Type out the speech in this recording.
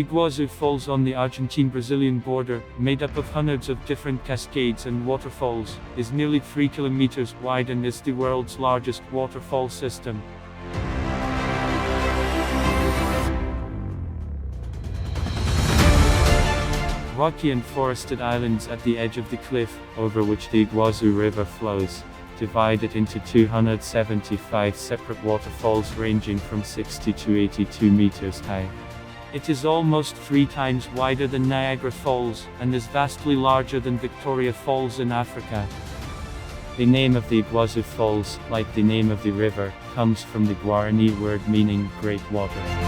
Iguazu Falls on the Argentine-Brazilian border, made up of hundreds of different cascades and waterfalls, is nearly 3 kilometers wide and is the world's largest waterfall system. Rocky and forested islands at the edge of the cliff, over which the Iguazu River flows, divide it into 275 separate waterfalls ranging from 60 to 82 meters high. It is almost 3 times wider than Niagara Falls, and is vastly larger than Victoria Falls in Africa. The name of the Iguazu Falls, like the name of the river, comes from the Guarani word meaning great water.